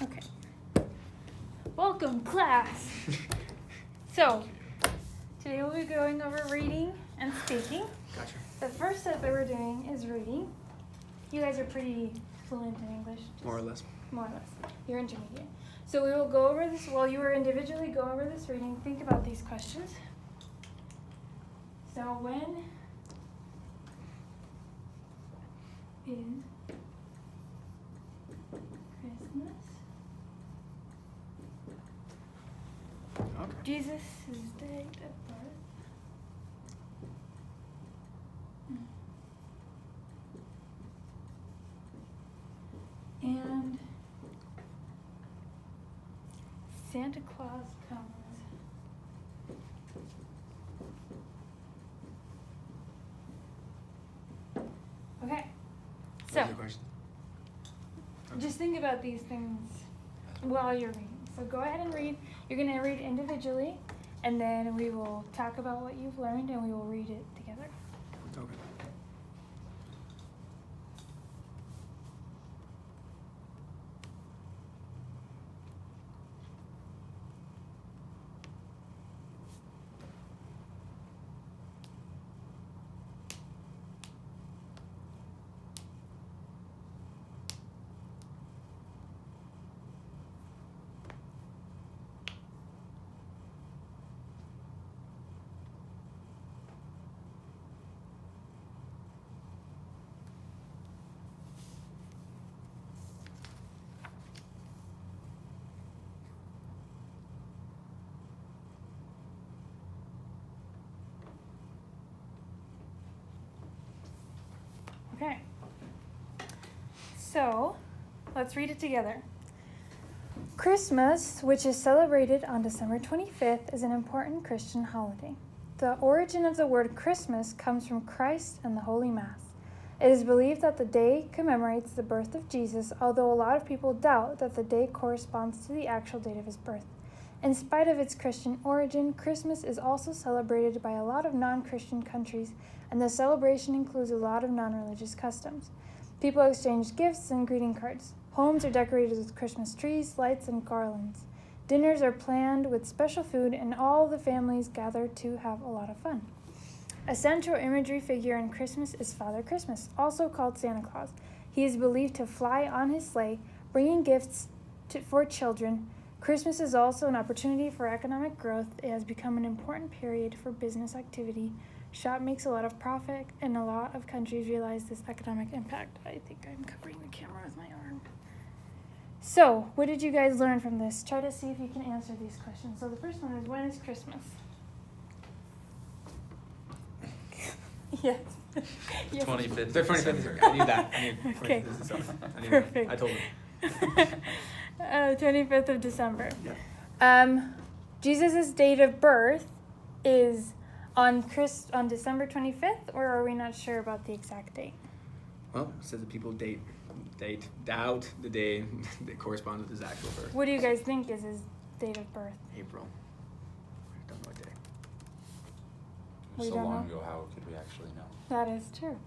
Okay. Welcome, class. So, today we'll be going over reading and speaking. Gotcha. The first step that we're doing is reading. You guys are pretty fluent in English. More or less. More or less. You're intermediate. So we will go over this while you are individually go over this reading. Think about these questions. So when is Christmas? Okay. Jesus' date of birth. And Santa Claus comes. Okay. So, What's your question? just think about these things while you're reading. So go ahead and read. You're going to read individually, and then we will talk about what you've learned, and we will read it together. Okay. Okay. So, let's read it together. Christmas, which is celebrated on December 25th, is an important Christian holiday. The origin of the word Christmas comes from Christ and the Holy Mass. It is believed that the day commemorates the birth of Jesus, although a lot of people doubt that the day corresponds to the actual date of his birth. In spite of its Christian origin, Christmas is also celebrated by a lot of non-Christian countries, and the celebration includes a lot of non-religious customs. People exchange gifts and greeting cards. Homes are decorated with Christmas trees, lights, and garlands. Dinners are planned with special food, and all the families gather to have a lot of fun. A central imagery figure in Christmas is Father Christmas, also called Santa Claus. He is believed to fly on his sleigh, bringing gifts for children. Christmas is also an opportunity for economic growth. It has become an important period for business activity. Shop makes a lot of profit, and a lot of countries realize this economic impact. I think I'm covering the camera with my arm. So, what did you guys learn from this? Try to see if you can answer these questions. So the first one is, when is Christmas? Yes. Yes. 25th. The 25th. I knew that. I knew. Okay. I knew Perfect. That. I told him. 25th of December. Yeah. Jesus' date of birth is on December 25th, or are we not sure about the exact date? Well, it says that people doubt the day that corresponds with his actual birth. What do you guys think is his date of birth? April. I don't know what day. We So don't long know. ago, how could we actually know? That is true.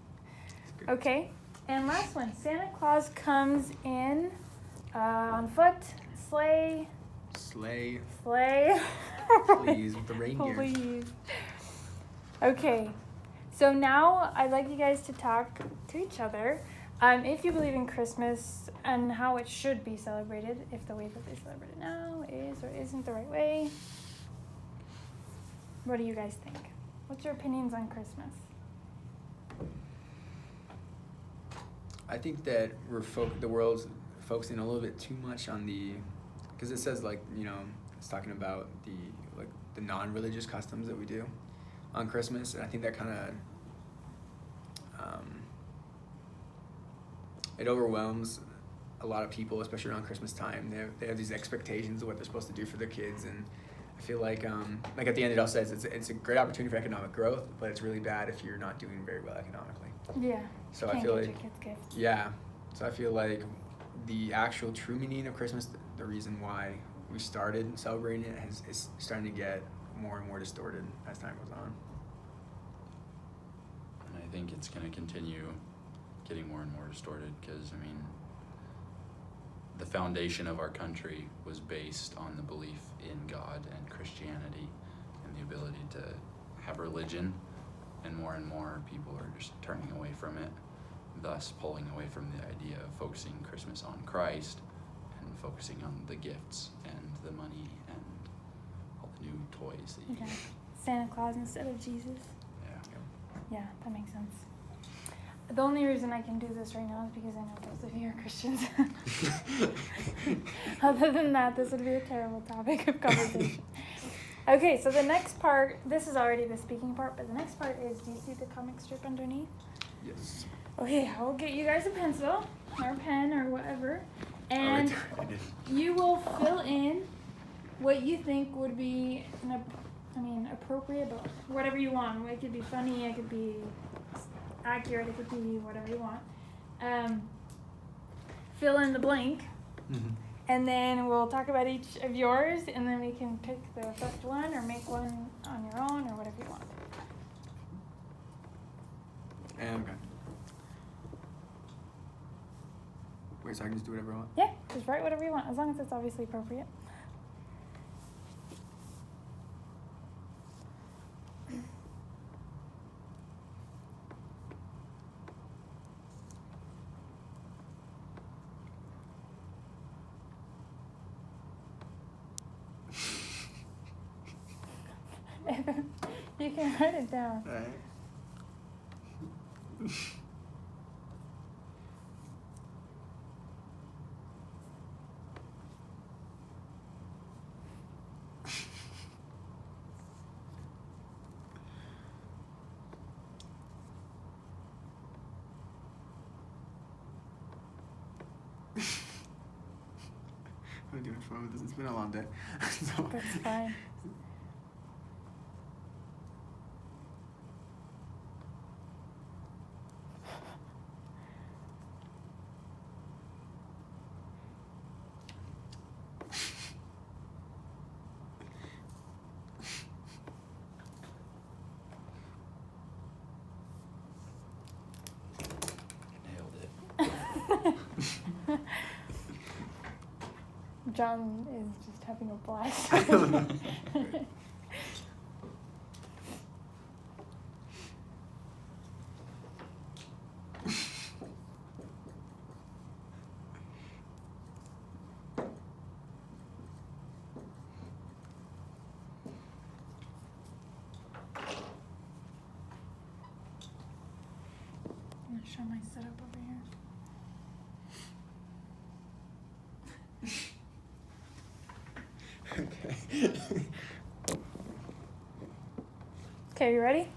It's good. Okay, and last one. Santa Claus comes in on foot, sleigh. Sleigh, Please, with the reindeer. Please. Okay, so now I'd like you guys to talk to each other. If you believe in Christmas and how it should be celebrated, if the way that they celebrate it now is or isn't the right way. What do you guys think? What's your opinions on Christmas? I think that the world's focusing a little bit too much on because it says it's talking about the non-religious customs that we do on Christmas, and I think that kind of it overwhelms a lot of people, especially around Christmas time. They have these expectations of what they're supposed to do for their kids, and I feel like at the end it all says it's a great opportunity for economic growth, but it's really bad if you're not doing very well economically. Yeah. So Can't I feel get like your kids gifts. yeah. So I feel like the actual true meaning of Christmas, the reason why we started celebrating it, is starting to get more and more distorted as time goes on. And I think it's going to continue getting more and more distorted because, the foundation of our country was based on the belief in God and Christianity and the ability to have religion, and more people are just turning away from it, thus pulling away from the idea of focusing Christmas on Christ and focusing on the gifts and the money and all the new toys that you Okay. get. Santa Claus instead of Jesus. Yeah. Yeah, that makes sense. The only reason I can do this right now is because I know both of you are Christians. Other than that, this would be a terrible topic of conversation. Okay, so the next part, this is already the speaking part, but the next part is, do you see the comic strip underneath? Yes. Okay, I will get you guys a pencil or a pen or whatever, and you will fill in what you think would be appropriate, but whatever you want. It could be funny, it could be accurate, it could be whatever you want. Fill in the blank, and then we'll talk about each of yours, and then we can pick the best one or make one on your own or whatever you want. Okay. Wait, so I can just do whatever I want? Yeah, just write whatever you want, as long as it's obviously appropriate. You can write it down. All right. I'm doing fun with this. It's been a long day. So. That's fine. John is just having a blast. I don't know. I'm gonna show my setup over here. Okay. Okay, you ready?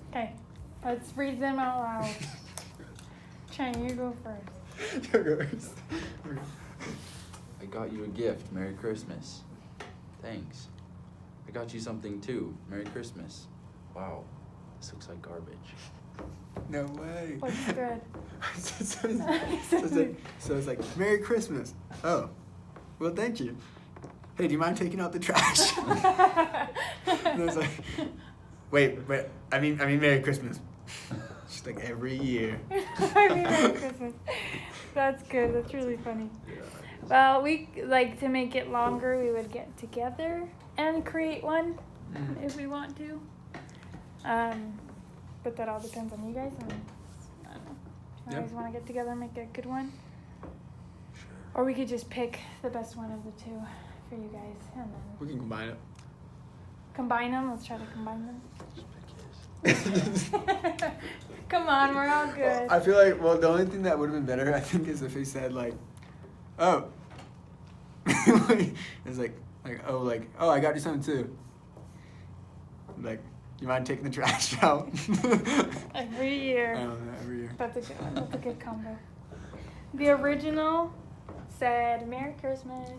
Okay, let's read them out loud. Chang, you go first. Yours. I got you a gift. Merry Christmas. Thanks. I got you something too. Merry Christmas. Wow, this looks like garbage. No way. Looks good. So it's like, Merry Christmas. Oh, well, thank you. Hey, do you mind taking out the trash? And I was like, wait, I mean, Merry Christmas. Just like every year. I mean, Merry Christmas. That's good. That's really funny. Well, we like to make it longer. We would get together and create one if we want to. But that all depends on you guys. And I don't know. Do you guys want to get together and make a good one? Sure. Or we could just pick the best one of the two for you guys, and then We can combine it. combine them. Let's try to combine them. Just pick his. Come on, we're all good. I feel like, well, the only thing that would have been better, I think, is if he said, like, oh. It's like, oh, I got you something too. Like, you mind taking the trash out? Every year. I don't know, every year. That's a good one. That's a good combo. The original said, Merry Christmas.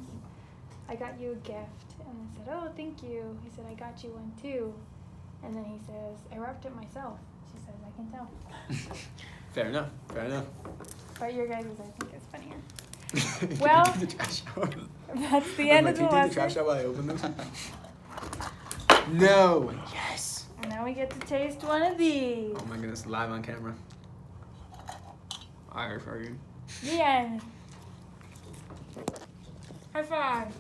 I got you a gift. And I said, oh, thank you. He said, I got you one too. And then he says, I wrapped it myself. She says, I can tell. Fair enough. But your guys' I think is funnier. Well, Take the trash out. That's the end of the Can you take the trash lesson. out while I open this? No. Yes. And now we get to taste one of these. Oh my goodness, live on camera. Irish, are you? The end. High five.